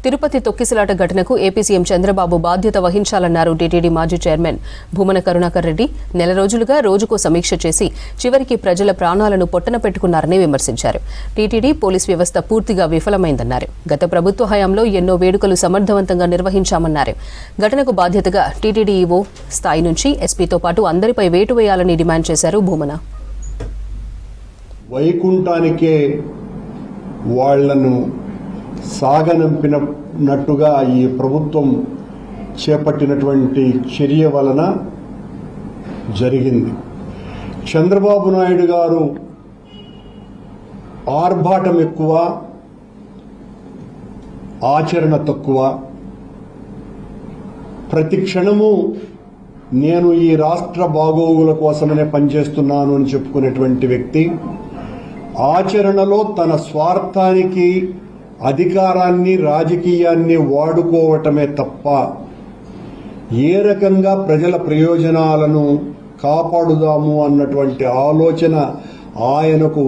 తిరుపతి తొక్కిసలాట ఘటనకు AP CM Chandrababu బాధ్యత వహించాలన్నారు టీటీడీ మాజీ చైర్మన్ భూమన కరుణాకర్ రెడ్డి. నెల రోజులుగా రోజుకో సమీక్ష చేసి చివరికి ప్రజల ప్రాణాలను పొట్టన పెట్టుకున్నారని విమర్శించారు. టీటీడీ పోలీస్ వ్యవస్థ పూర్తిగా విఫలమైందన్నారు. గత ప్రభుత్వ హయాంలో ఎన్నో వేడుకలు సమర్థవంతంగా నిర్వహించామన్నారు. ఘటనకు బాధ్యతగా టీటీడీ ఈవో స్థాయి నుంచి ఎస్పీతో పాటు అందరిపై వేటు వేయాలని డిమాండ్ చేశారు భూమన. వైకుంఠానికే వాళ్లను సాగనంపినట్టుగా ఈ ప్రభుత్వం చేపట్టినటువంటి చర్య వలన జరిగింది. చంద్రబాబు నాయుడు గారు ఆర్భాటం ఎక్కువ, ఆచరణ తక్కువ. ప్రతి క్షణము నేను ఈ రాష్ట్ర బాగోగుల కోసమనే పనిచేస్తున్నాను అని చెప్పుకునేటువంటి వ్యక్తి ఆచరణలో తన స్వార్థానికి అధికారాన్ని రాజకీయాన్ని వాడుకోవటమే తప్ప ఏ రకంగా ప్రజల ప్రయోజనాలను కాపాడుదాము అన్నటువంటి ఆలోచన ఆయనకు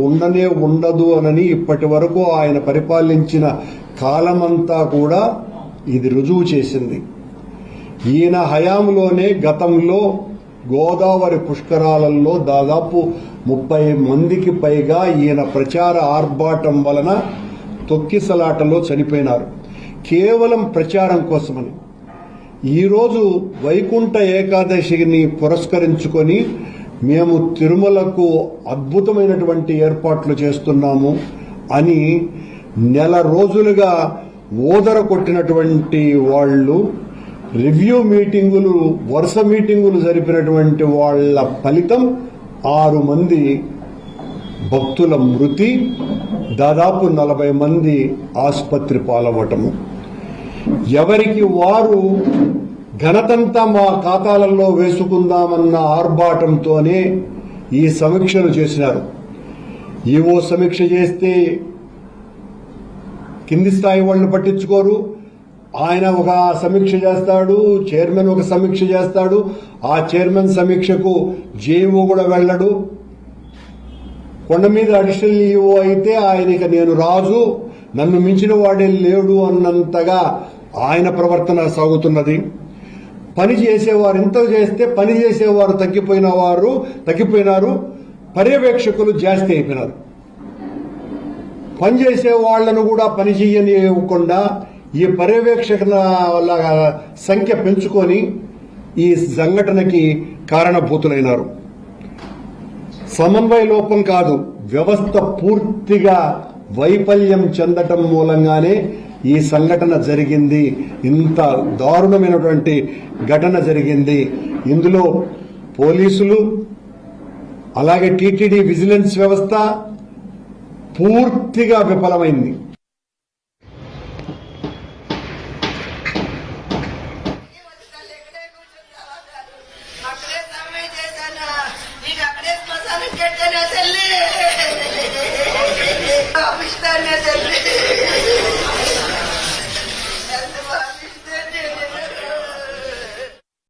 ఉండదు అనని ఇప్పటి వరకు ఆయన పరిపాలించిన కాలమంతా కూడా ఇది రుజువు చేసింది. ఈయన హయాంలోనే గతంలో గోదావరి పుష్కరాలలో దాదాపు 30 మందికి పైగా ఈయన ప్రచార ఆర్భాటం వలన తొక్కిసలాటలో చనిపోయినారు. కేవలం ప్రచారం కోసమని. ఈరోజు వైకుంఠ ఏకాదశిని పురస్కరించుకొని మేము తిరుమలకు అద్భుతమైనటువంటి ఏర్పాట్లు చేస్తున్నాము అని నెల రోజులుగా ఓదర కొట్టినటువంటి వాళ్ళు, రివ్యూ మీటింగులు, వరుస మీటింగులు జరిపినటువంటి వాళ్ళ ఫలితం 6 మంది భక్తుల మృతి, దాదాపు 40 మంది ఆసుపత్రి పాలవటము. ఎవరికి వారు ఘనతంతా మా ఖాతాలలో వేసుకుందామన్న ఆర్భాటంతోనే ఈ సమీక్షలు చేసినారు. ఈవో సమీక్ష చేస్తే కింది స్థాయి వాళ్ళని పట్టించుకోరు. ఆయన ఒక సమీక్ష చేస్తాడు, చైర్మన్ ఒక సమీక్ష చేస్తాడు. ఆ చైర్మన్ సమీక్షకు జేఈఓ కూడా వెళ్ళడు. కొండ మీద అడిషనల్ ఈఓ అయితే ఆయనకి నేను రాజు, నన్ను మించిన వాడే లేడు అన్నంతగా ఆయన ప్రవర్తన సాగుతున్నది. పని చేసేవారు ఇంత చేస్తే పని చేసేవారు తగ్గిపోయినారు, పర్యవేక్షకులు జాస్తి అయిపోయినారు. పని చేసే వాళ్లను కూడా పని చేయనివ్వకుండా ఈ పర్యవేక్షకుల సంఖ్య పెంచుకొని ఈ సంఘటనకి కారణభూతులైనారు. సమన్వయ లోపం కాదు, వ్యవస్థ పూర్తిగా వైఫల్యం చెందటం మూలంగానే ఈ సంఘటన జరిగింది. ఇంత దారుణమైనటువంటి ఘటన జరిగింది. ఇందులో పోలీసులు, అలాగే టీటీడీ విజిలెన్స్ వ్యవస్థ పూర్తిగా విఫలమైంది.